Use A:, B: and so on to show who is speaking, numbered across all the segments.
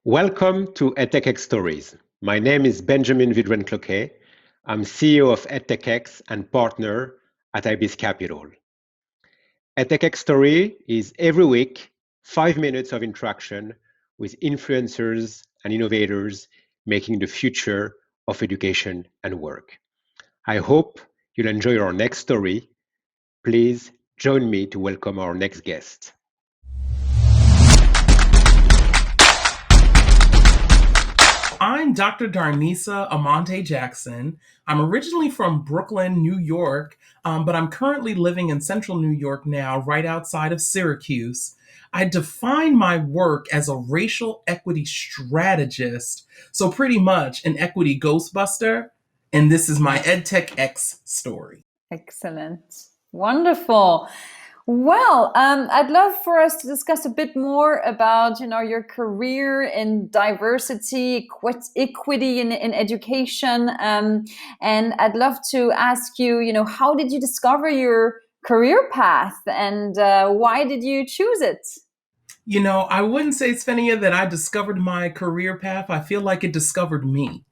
A: Welcome to EdTechX Stories. My name is Benjamin Vidren-Cloquet. I'm CEO of EdTechX and partner at IBIS Capital. EdTechX Story is every week 5 minutes of interaction with influencers and innovators making the future of education and work. I hope you'll enjoy our next story. Please join me to welcome our next guest.
B: I'm Dr. Darnisa Amante-Jackson. I'm originally from Brooklyn, New York, but I'm currently living in central New York now, right outside of Syracuse. I define my work as a racial equity strategist, so pretty much an equity ghostbuster, and this is my EdTechX story.
C: Excellent. Wonderful. Well, I'd love for us to discuss a bit more about, your career in diversity, equity in education. And I'd love to ask you, how did you discover your career path and why did you choose it?
B: I wouldn't say, Svenia, that I discovered my career path. I feel like it discovered me.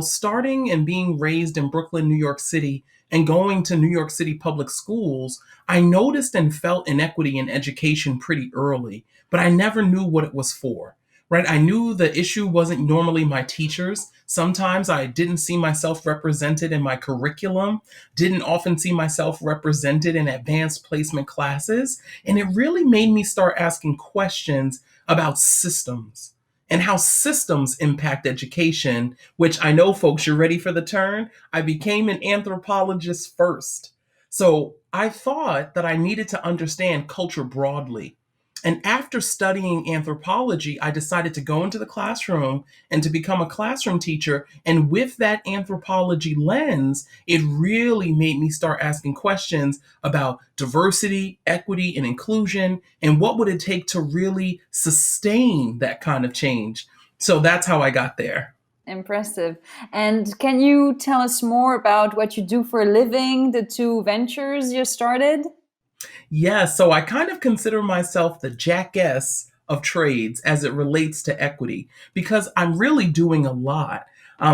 B: Starting and being raised in Brooklyn, New York City, and going to New York City public schools, I noticed and felt inequity in education pretty early, but I never knew what it was for. Right? I knew the issue wasn't normally my teachers. Sometimes I didn't see myself represented in my curriculum, didn't often see myself represented in advanced placement classes. And it really made me start asking questions about systems and how systems impact education, which I know, folks, you're ready for the turn. I became an anthropologist first. So I thought that I needed to understand culture broadly. And after studying anthropology, I decided to go into the classroom and to become a classroom teacher. And with that anthropology lens, it really made me start asking questions about diversity, equity, and inclusion, and what would it take to really sustain that kind of change. So that's how I got there.
C: Impressive. And can you tell us more about what you do for a living, the two ventures you started?
B: Yeah, so I kind of consider myself the jackass of trades as it relates to equity because I'm really doing a lot.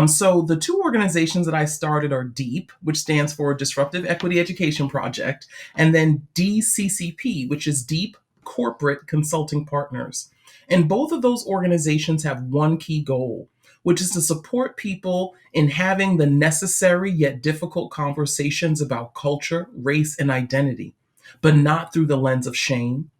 B: So the two organizations that I started are DEEP, which stands for Disruptive Equity Education Project, and then DCCP, which is Deep Corporate Consulting Partners. And both of those organizations have one key goal, which is to support people in having the necessary yet difficult conversations about culture, race, and identity, but not through the lens of shame.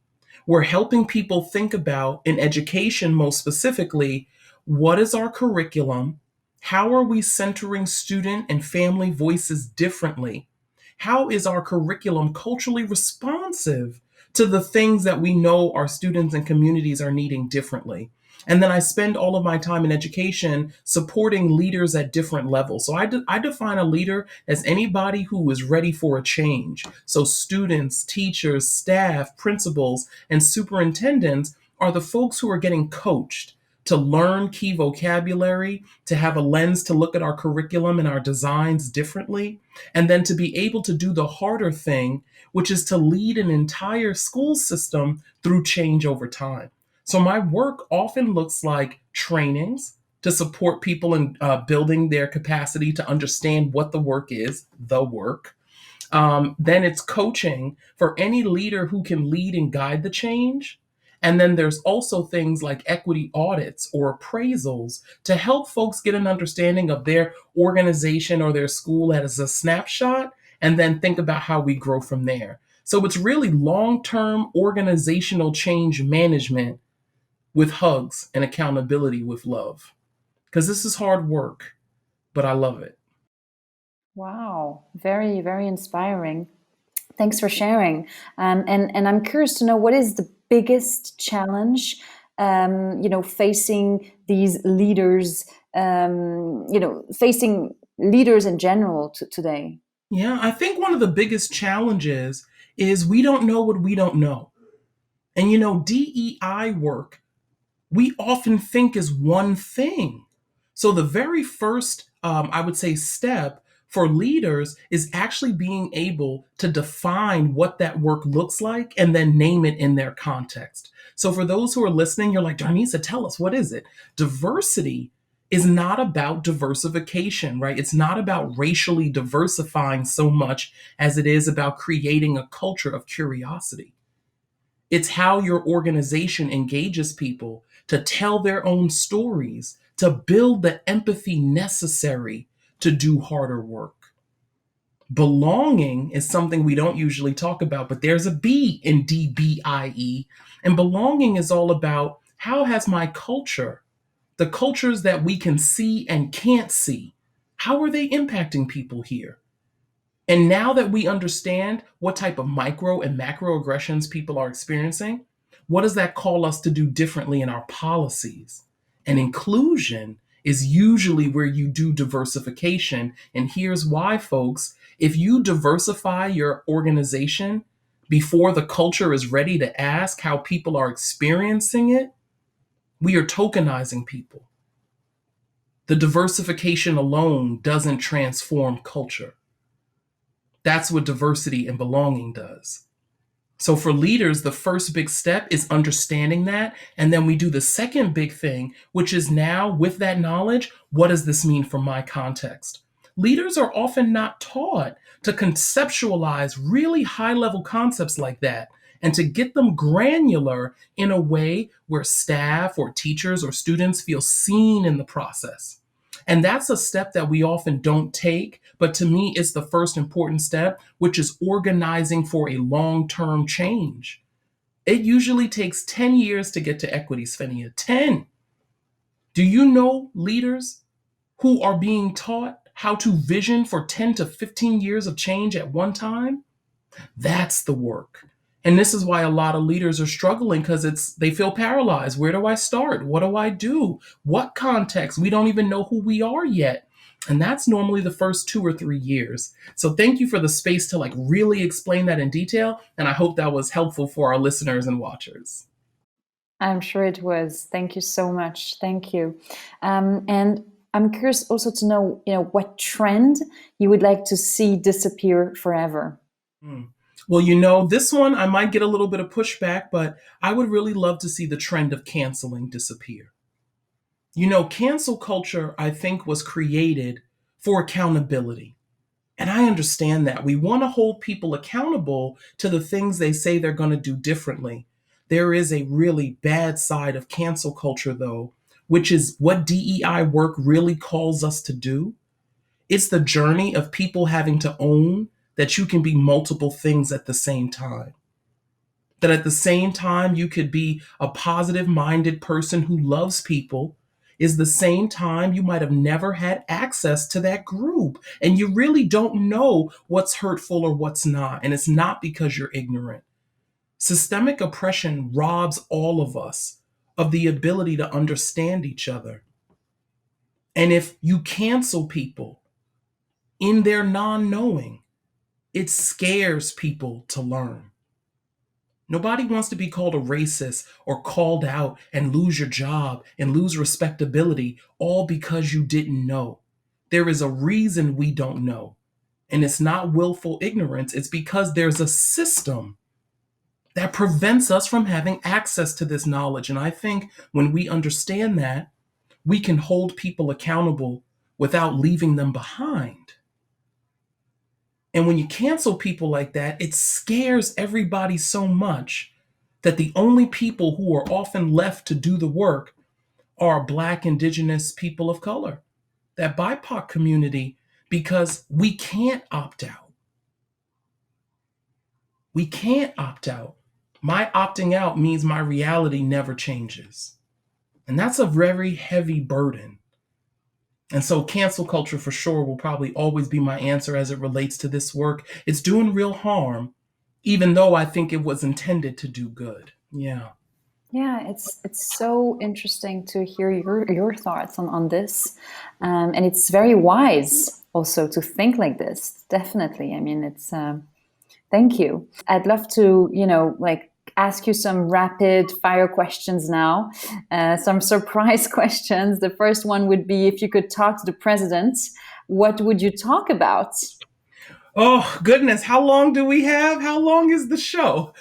B: We're helping people think about, in education most specifically, what is our curriculum? How are we centering student and family voices differently? How is our curriculum culturally responsive to the things that we know our students and communities are needing differently? And then I spend all of my time in education supporting leaders at different levels. So I define a leader as anybody who is ready for a change. So students, teachers, staff, principals, and superintendents are the folks who are getting coached to learn key vocabulary, to have a lens to look at our curriculum and our designs differently, and then to be able to do the harder thing, which is to lead an entire school system through change over time. So my work often looks like trainings to support people in building their capacity to understand what the work is, the work. Then it's coaching for any leader who can lead and guide the change. And then there's also things like equity audits or appraisals to help folks get an understanding of their organization or their school as a snapshot, and then think about how we grow from there. So it's really long term organizational change management with hugs and accountability with love. Because this is hard work, but I love it.
C: Wow, very, very inspiring. Thanks for sharing. And I'm curious to know what is the biggest challenge, facing these leaders, facing leaders in general today.
B: Yeah, I think one of the biggest challenges is we don't know what we don't know. And DEI work, we often think is one thing. So the very first, I would say, step for leaders is actually being able to define what that work looks like and then name it in their context. So for those who are listening, you're like, Darnisa, tell us, what is it? Diversity is not about diversification, right? It's not about racially diversifying so much as it is about creating a culture of curiosity. It's how your organization engages people to tell their own stories, to build the empathy necessary to do harder work. Belonging is something we don't usually talk about, but there's a B in DBIE. And belonging is all about, how has my culture, the cultures that we can see and can't see, how are they impacting people here? And now that we understand what type of micro and macroaggressions people are experiencing, what does that call us to do differently in our policies? And inclusion is usually where you do diversification. And here's why, folks. If you diversify your organization before the culture is ready to ask how people are experiencing it, we are tokenizing people. The diversification alone doesn't transform culture. That's what diversity and belonging does. So for leaders, the first big step is understanding that. And then we do the second big thing, which is now with that knowledge, what does this mean for my context? Leaders are often not taught to conceptualize really high level concepts like that and to get them granular in a way where staff or teachers or students feel seen in the process. And that's a step that we often don't take, but to me, it's the first important step, which is organizing for a long-term change. It usually takes 10 years to get to equity, Svenia. 10. Do you know leaders who are being taught how to vision for 10 to 15 years of change at one time? That's the work. And this is why a lot of leaders are struggling, because they feel paralyzed. Where do I start? What do I do? What context? We don't even know who we are yet. And that's normally the first 2 or 3 years. So thank you for the space to really explain that in detail. And I hope that was helpful for our listeners and watchers.
C: I'm sure it was. Thank you so much. Thank you. And I'm curious also to know, what trend you would like to see disappear forever.
B: Well, this one, I might get a little bit of pushback, but I would really love to see the trend of canceling disappear. Cancel culture, I think, was created for accountability. And I understand that. We want to hold people accountable to the things they say they're going to do differently. There is a really bad side of cancel culture, though, which is what DEI work really calls us to do. It's the journey of people having to own that you can be multiple things at the same time. That at the same time, you could be a positive-minded person who loves people, is the same time you might have never had access to that group. And you really don't know what's hurtful or what's not. And it's not because you're ignorant. Systemic oppression robs all of us of the ability to understand each other. And if you cancel people in their non-knowing, it scares people to learn. Nobody wants to be called a racist or called out and lose your job and lose respectability all because you didn't know. There is a reason we don't know. And it's not willful ignorance. It's because there's a system that prevents us from having access to this knowledge. And I think when we understand that, we can hold people accountable without leaving them behind. And when you cancel people like that, it scares everybody so much that the only people who are often left to do the work are Black, Indigenous people of color, that BIPOC community, because we can't opt out. We can't opt out. My opting out means my reality never changes. And that's a very heavy burden. And so cancel culture for sure will probably always be my answer as it relates to this work. It's doing real harm, even though I think it was intended to do good. Yeah.
C: Yeah, it's so interesting to hear your thoughts on this. And it's very wise also to think like this. Definitely. I mean, it's thank you. I'd love to, ask you some rapid fire questions now, some surprise questions. The first one would be, if you could talk to the president, what would you talk about?
B: Oh, goodness. How long do we have? How long is the show?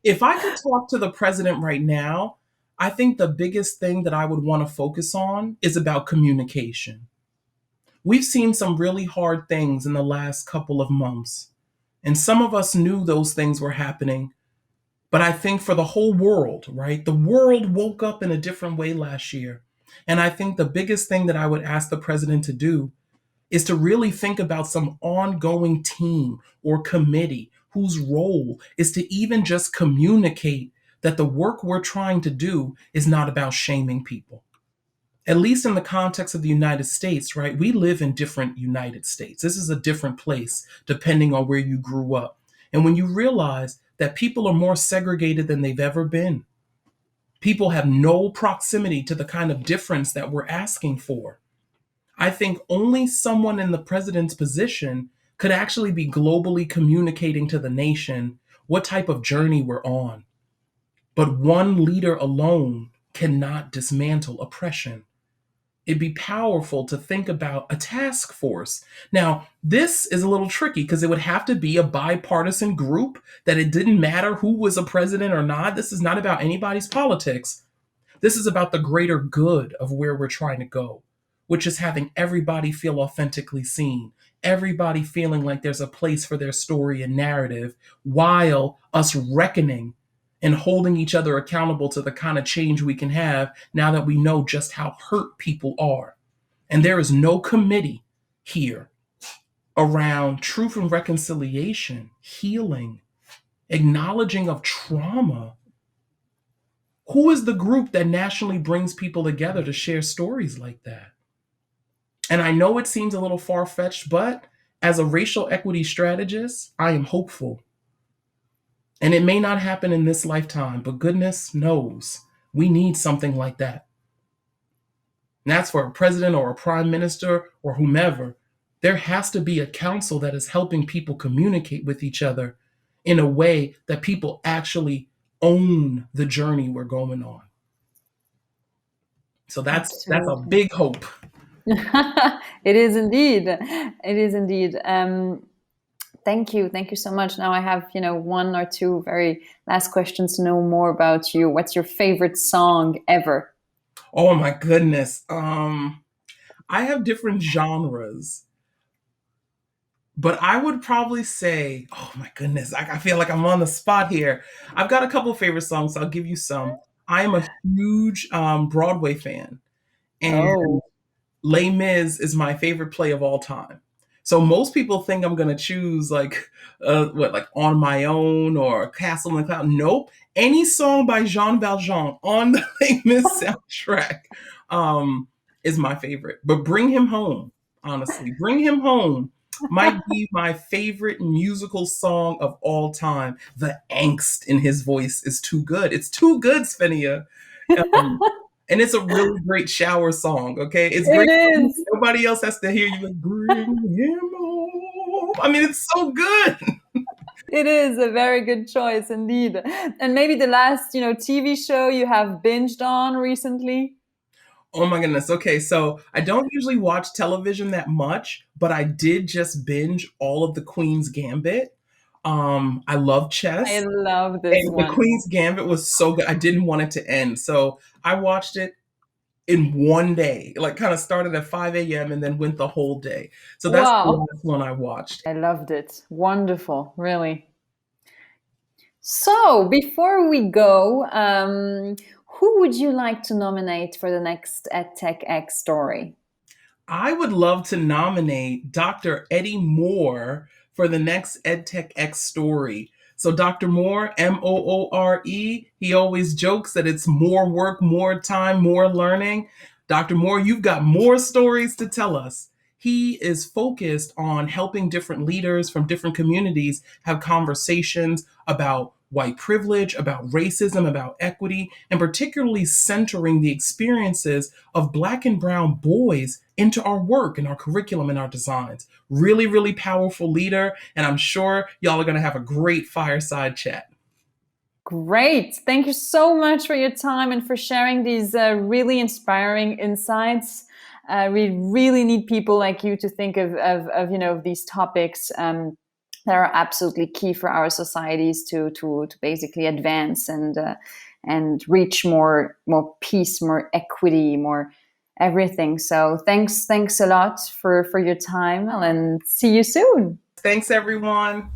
B: If I could talk to the president right now, I think the biggest thing that I would want to focus on is about communication. We've seen some really hard things in the last couple of months, and some of us knew those things were happening. But I think for the whole world, right? The world woke up in a different way last year. And I think the biggest thing that I would ask the president to do is to really think about some ongoing team or committee whose role is to even just communicate that the work we're trying to do is not about shaming people. At least in the context of the United States, right? We live in different United States. This is a different place depending on where you grew up. And when you realize that people are more segregated than they've ever been, people have no proximity to the kind of difference that we're asking for. I think only someone in the president's position could actually be globally communicating to the nation what type of journey we're on. But one leader alone cannot dismantle oppression. It'd be powerful to think about a task force. Now, this is a little tricky because it would have to be a bipartisan group that it didn't matter who was a president or not. This is not about anybody's politics. This is about the greater good of where we're trying to go, which is having everybody feel authentically seen, everybody feeling like there's a place for their story and narrative, while us reckoning and holding each other accountable to the kind of change we can have now that we know just how hurt people are. And there is no committee here around truth and reconciliation, healing, acknowledging of trauma. Who is the group that nationally brings people together to share stories like that? And I know it seems a little far-fetched, but as a racial equity strategist, I am hopeful. And it may not happen in this lifetime, but goodness knows we need something like that. And that's for a president or a prime minister or whomever. There has to be a council that is helping people communicate with each other in a way that people actually own the journey we're going on. So that's a big hope.
C: It is indeed. It is indeed. Thank you. Thank you so much. Now I have, one or two very last questions to know more about you. What's your favorite song ever?
B: Oh my goodness. I have different genres, but I would probably say, oh my goodness, I feel like I'm on the spot here. I've got a couple of favorite songs. So I'll give you some. I am a huge Broadway fan, and Les Mis is my favorite play of all time. So most people think I'm going to choose like On My Own or Castle in the Cloud. Nope. Any song by Jean Valjean on the Les Mis soundtrack is my favorite. But Bring Him Home, honestly, Bring Him Home might be my favorite musical song of all time. The angst in his voice is too good. It's too good, Svenia. And it's a really great shower song, okay? It's great.
C: It is.
B: Nobody else has to hear you like, bring him home. I mean, it's so good.
C: It is a very good choice indeed. And maybe the last, TV show you have binged on recently?
B: Oh my goodness. Okay, so I don't usually watch television that much, but I did just binge all of the Queen's Gambit. I love chess.
C: I love this one.
B: The Queen's Gambit was so good. I didn't want it to end. So I watched it in one day, like kind of started at 5 a.m. and then went the whole day. So that's the last one I watched.
C: I loved it. Wonderful, really. So before we go, who would you like to nominate for the next EdTechX story?
B: I would love to nominate Dr. Eddie Moore for the next EdTechX story. So Dr. Moore, Moore, he always jokes that it's more work, more time, more learning. Dr. Moore, you've got more stories to tell us. He is focused on helping different leaders from different communities have conversations about white privilege, about racism, about equity, and particularly centering the experiences of Black and brown boys into our work and our curriculum and our designs. Really, really powerful leader, and I'm sure y'all are going to have a great fireside chat.
C: Great. Thank you so much for your time and for sharing these really inspiring insights. We really need people like you to think of these topics that are absolutely key for our societies to basically advance and reach more peace, more equity, more everything. So thanks a lot for your time, and see you soon.
B: Thanks, everyone.